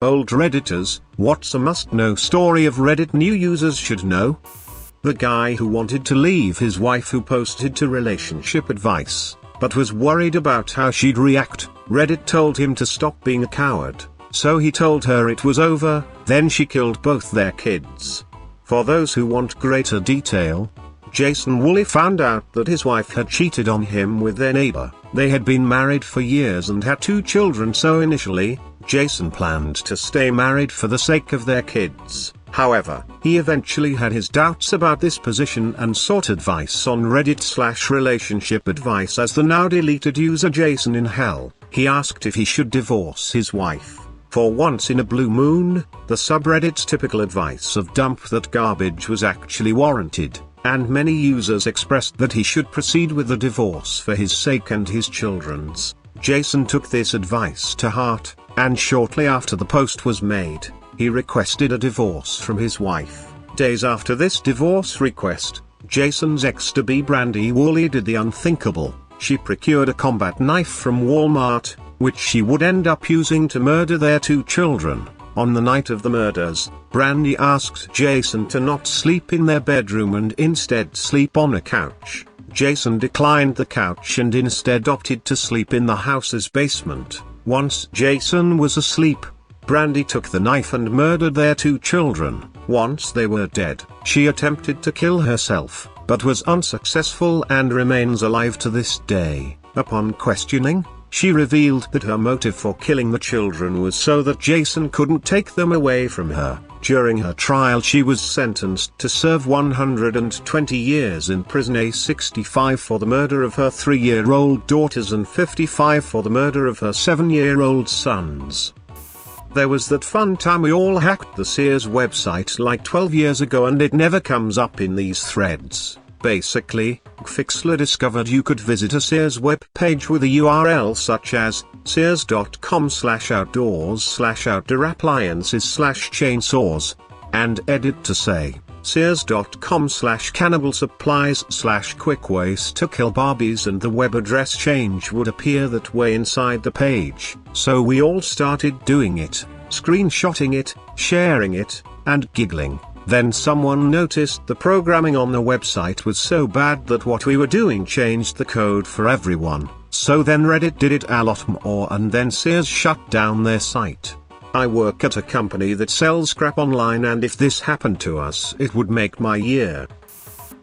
Old Redditors, what's a must-know story of Reddit new users should know? The guy who wanted to leave his wife who posted to relationship advice, but was worried about how she'd react. Reddit told him to stop being a coward, so he told her it was over, then she killed both their kids. For those who want greater detail, Jason Wooley found out that his wife had cheated on him with their neighbor. They had been married for years and had 2 children, so initially, Jason planned to stay married for the sake of their kids. However, he eventually had his doubts about this position and sought advice on Reddit/relationship advice as the now deleted user Jason in Hell. He asked if he should divorce his wife. For once in a blue moon, the subreddit's typical advice of dump that garbage was actually warranted, and many users expressed that he should proceed with the divorce for his sake and his children's. Jason took this advice to heart, and shortly after the post was made, he requested a divorce from his wife. Days after this divorce request, Jason's ex-to-be Brandy Wooley did the unthinkable. She procured a combat knife from Walmart, which she would end up using to murder their 2 children. On the night of the murders, Brandy asked Jason to not sleep in their bedroom and instead sleep on a couch. Jason declined the couch and instead opted to sleep in the house's basement. Once Jason was asleep, Brandy took the knife and murdered their 2 children. Once they were dead, she attempted to kill herself, but was unsuccessful and remains alive to this day. Upon questioning, she revealed that her motive for killing the children was so that Jason couldn't take them away from her. During her trial, she was sentenced to serve 120 years in prison, 65 for the murder of her 3-year-old daughters and 55 for the murder of her 7-year-old sons. There was that fun time we all hacked the Sears website like 12 years ago and it never comes up in these threads. Basically, Fixler discovered you could visit a Sears web page with a URL such as sears.com/outdoors/outdoor-appliances/chainsaws, and edit to say sears.com/cannibal-supplies/quick-ways-to-kill-barbies, and the web address change would appear that way inside the page. So we all started doing it, screenshotting it, sharing it, and giggling. Then someone noticed the programming on the website was so bad that what we were doing changed the code for everyone. So then Reddit did it a lot more and then Sears shut down their site. I work at a company that sells crap online, and if this happened to us it would make my year.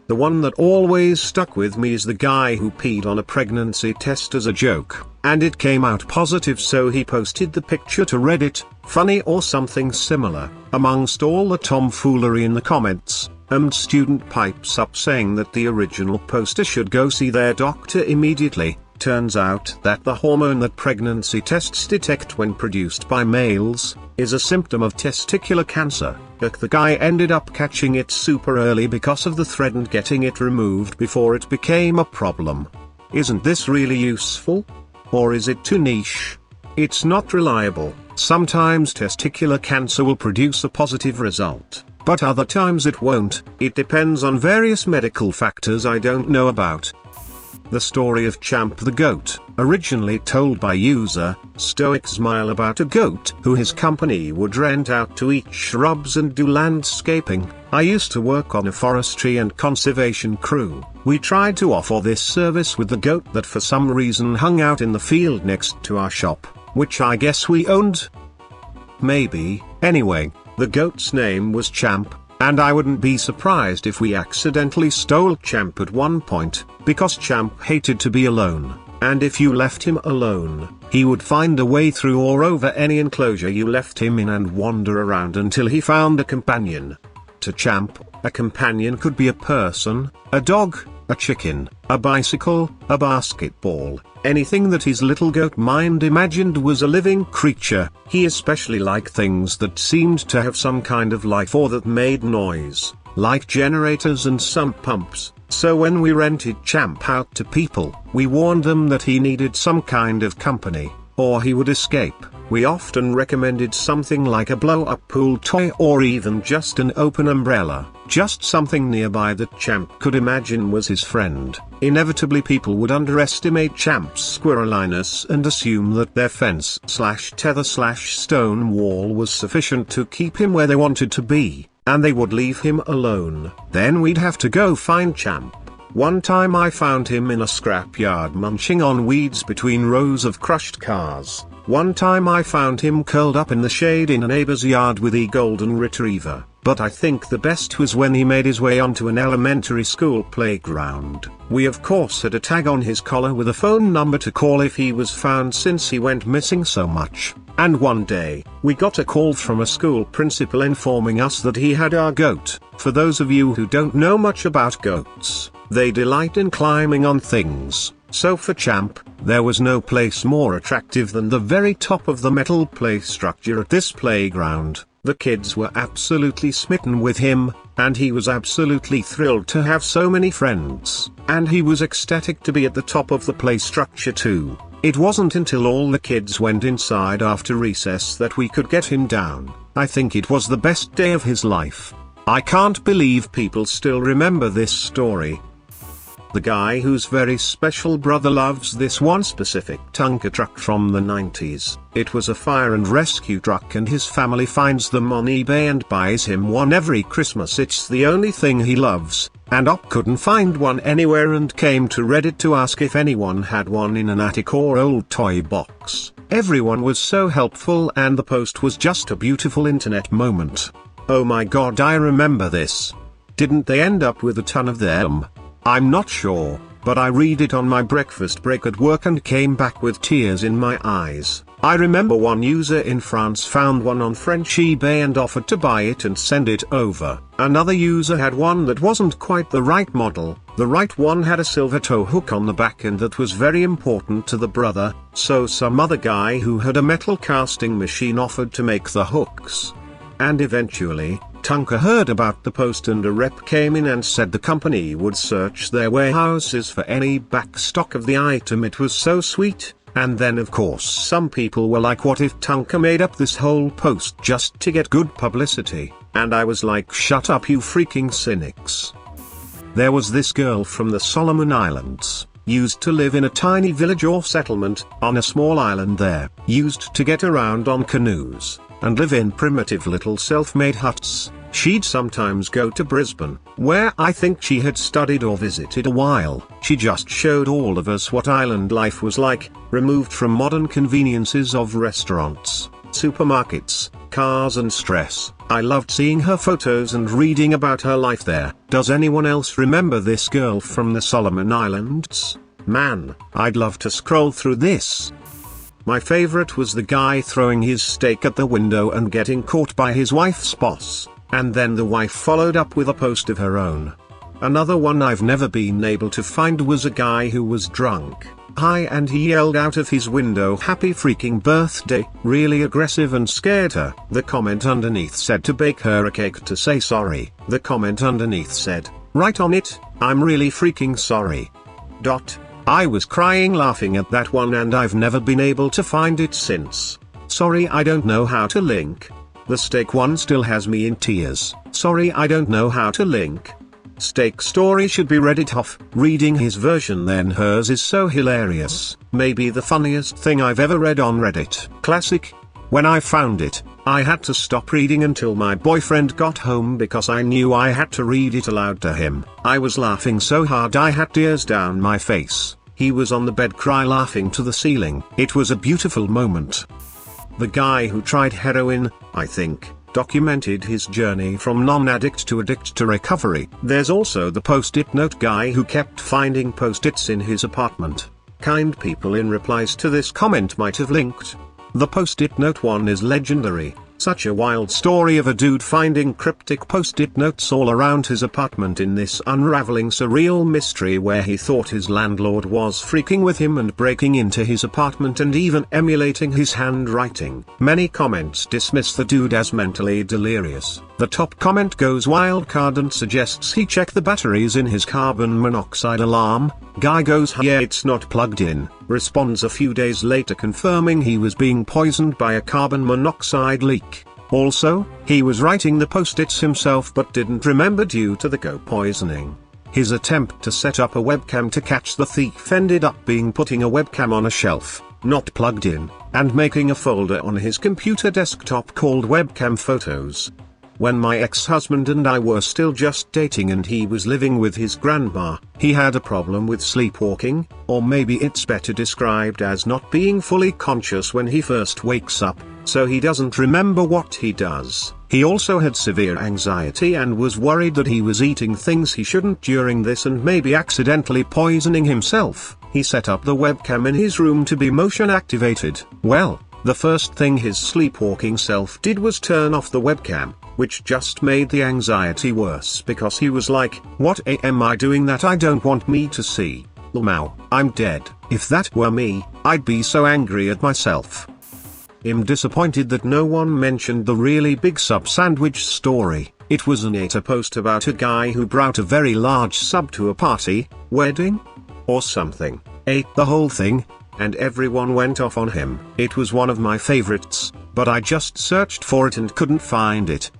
The one that always stuck with me is the guy who peed on a pregnancy test as a joke, and it came out positive, so he posted the picture to Reddit, funny or something similar. Amongst all the tomfoolery in the comments, student pipes up saying that the original poster should go see their doctor immediately. Turns out that the hormone that pregnancy tests detect when produced by males is a symptom of testicular cancer. But the guy ended up catching it super early because of the thread and getting it removed before it became a problem. Isn't this really useful? Or is it too niche? It's not reliable. Sometimes testicular cancer will produce a positive result, but other times it won't. It depends on various medical factors I don't know about. The story of Champ the goat, originally told by user Stoic Smile about a goat who his company would rent out to eat shrubs and do landscaping. I used to work on a forestry and conservation crew. We tried to offer this service with the goat that for some reason hung out in the field next to our shop, which I guess we owned? Maybe. Anyway, the goat's name was Champ, and I wouldn't be surprised if we accidentally stole Champ at one point, because Champ hated to be alone, and if you left him alone, he would find a way through or over any enclosure you left him in and wander around until he found a companion. To Champ, a companion could be a person, a dog, a chicken, a bicycle, a basketball, anything that his little goat mind imagined was a living creature. He especially liked things that seemed to have some kind of life or that made noise, like generators and sump pumps. So when we rented Champ out to people, we warned them that he needed some kind of company, or he would escape. We often recommended something like a blow-up pool toy or even just an open umbrella, just something nearby that Champ could imagine was his friend. Inevitably people would underestimate Champ's squirreliness and assume that their fence/tether/stone wall was sufficient to keep him where they wanted to be, and they would leave him alone. Then we'd have to go find Champ. One time I found him in a scrapyard munching on weeds between rows of crushed cars. One time I found him curled up in the shade in a neighbor's yard with a golden retriever. But I think the best was when he made his way onto an elementary school playground. We of course had a tag on his collar with a phone number to call if he was found since he went missing so much. And one day, we got a call from a school principal informing us that he had our goat. For those of you who don't know much about goats, they delight in climbing on things. So for Champ, there was no place more attractive than the very top of the metal play structure at this playground. The kids were absolutely smitten with him, and he was absolutely thrilled to have so many friends. And he was ecstatic to be at the top of the play structure too. It wasn't until all the kids went inside after recess that we could get him down. I think it was the best day of his life. I can't believe people still remember this story. The guy whose very special brother loves this one specific Tonka truck from the 90s. It was a fire and rescue truck and his family finds them on eBay and buys him one every Christmas. It's the only thing he loves, and Op couldn't find one anywhere and came to Reddit to ask if anyone had one in an attic or old toy box. Everyone was so helpful and the post was just a beautiful internet moment. Oh my god, I remember this. Didn't they end up with a ton of them? I'm not sure, but I read it on my breakfast break at work and came back with tears in my eyes. I remember one user in France found one on French eBay and offered to buy it and send it over. Another user had one that wasn't quite the right model. The right one had a silver tow hook on the back and that was very important to the brother, so some other guy who had a metal casting machine offered to make the hooks. And eventually, Tonka heard about the post and a rep came in and said the company would search their warehouses for any back stock of the item. It was so sweet. And then of course some people were like, what if Tonka made up this whole post just to get good publicity? And I was like, shut up you freaking cynics. There was this girl from the Solomon Islands, used to live in a tiny village or settlement, on a small island there, used to get around on canoes, and live in primitive little self-made huts. She'd sometimes go to Brisbane, where I think she had studied or visited a while. She just showed all of us what island life was like, removed from modern conveniences of restaurants, supermarkets, cars and stress. I loved seeing her photos and reading about her life there. Does anyone else remember this girl from the Solomon Islands? Man, I'd love to scroll through this. My favorite was the guy throwing his steak at the window and getting caught by his wife's boss, and then the wife followed up with a post of her own. Another one I've never been able to find was a guy who was drunk, high, and he yelled out of his window, "Happy freaking birthday," really aggressive and scared her. The comment underneath said to bake her a cake to say sorry. The comment underneath said, "Right on it, I'm really freaking sorry." I was crying laughing at that one and I've never been able to find it since. Sorry, I don't know how to link. The steak one still has me in tears. Sorry, I don't know how to link. Steak story should be Reddit off. Reading his version then hers is so hilarious. Maybe the funniest thing I've ever read on Reddit. Classic. When I found it, I had to stop reading until my boyfriend got home because I knew I had to read it aloud to him. I was laughing so hard I had tears down my face. He was on the bed cry laughing to the ceiling. It was a beautiful moment. The guy who tried heroin, I think, documented his journey from non-addict to addict to recovery. There's also the Postit Note Guy who kept finding post-its in his apartment. Kind people in replies to this comment might have linked. The Postit Note one is legendary. Such a wild story of a dude finding cryptic post-it notes all around his apartment in this unraveling surreal mystery where he thought his landlord was freaking with him and breaking into his apartment and even emulating his handwriting. Many comments dismiss the dude as mentally delirious. The top comment goes wildcard and suggests he check the batteries in his carbon monoxide alarm. Guy goes yeah it's not plugged in, responds a few days later confirming he was being poisoned by a carbon monoxide leak. Also, he was writing the post-its himself but didn't remember due to the go poisoning. His attempt to set up a webcam to catch the thief ended up being putting a webcam on a shelf, not plugged in, and making a folder on his computer desktop called webcam photos. When my ex-husband and I were still just dating and he was living with his grandma, he had a problem with sleepwalking, or maybe it's better described as not being fully conscious when he first wakes up, so he doesn't remember what he does. He also had severe anxiety and was worried that he was eating things he shouldn't during this and maybe accidentally poisoning himself. He set up the webcam in his room to be motion activated. Well, the first thing his sleepwalking self did was turn off the webcam, which just made the anxiety worse because he was like, what am I doing that I don't want me to see? Now, I'm dead. If that were me, I'd be so angry at myself. I'm disappointed that no one mentioned the really big sub sandwich story. It was an ATA post about a guy who brought a very large sub to a party, wedding, or something, ate the whole thing, and everyone went off on him. It was one of my favorites, but I just searched for it and couldn't find it.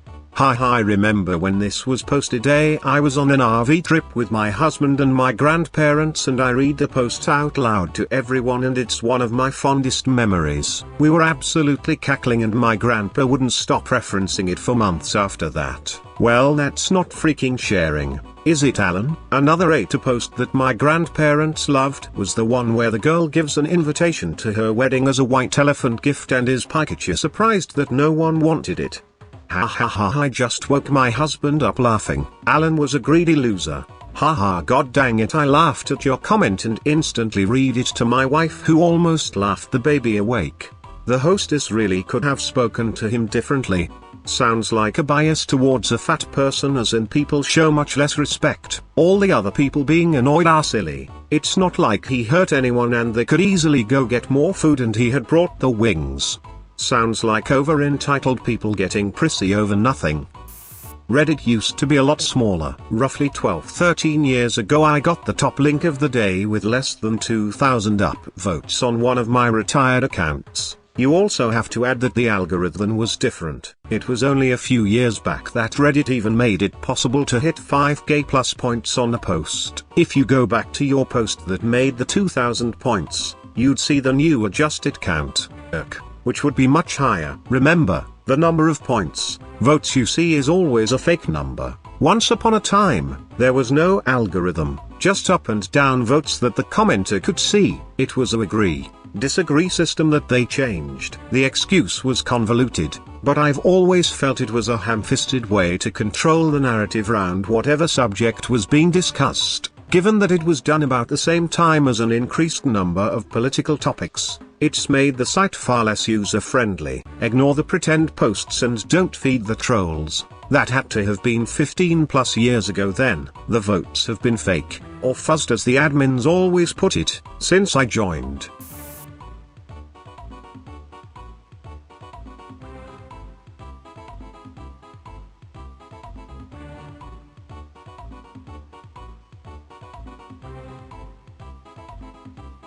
I remember when this was posted. I was on an RV trip with my husband and my grandparents and I read the post out loud to everyone and it's one of my fondest memories. We were absolutely cackling and my grandpa wouldn't stop referencing it for months after that. Well, that's not freaking sharing, is it, Alan? Another ATA post that my grandparents loved was the one where the girl gives an invitation to her wedding as a white elephant gift and is Pikachu surprised that no one wanted it. Ha ha ha, I just woke my husband up laughing. Alan was a greedy loser. Ha ha, god dang it, I laughed at your comment and instantly read it to my wife who almost laughed the baby awake. The hostess really could have spoken to him differently. Sounds like a bias towards a fat person, as in people show much less respect. All the other people being annoyed are silly. It's not like he hurt anyone and they could easily go get more food and he had brought the wings. Sounds like over-entitled people getting prissy over nothing. Reddit used to be a lot smaller. Roughly 12-13 years ago I got the top link of the day with less than 2,000 upvotes on one of my retired accounts. You also have to add that the algorithm was different. It was only a few years back that Reddit even made it possible to hit 5k plus points on a post. If you go back to your post that made the 2,000 points, you'd see the new adjusted count, which would be much higher. Remember, the number of points, votes you see is always a fake number. Once upon a time, there was no algorithm, just up and down votes that the commenter could see. It was a agree, disagree system that they changed. The excuse was convoluted, but I've always felt it was a ham-fisted way to control the narrative around whatever subject was being discussed. Given that it was done about the same time as an increased number of political topics, it's made the site far less user-friendly. Ignore the pretend posts and don't feed the trolls. That had to have been 15 plus years ago then. The votes have been fake, or fuzzed as the admins always put it, since I joined.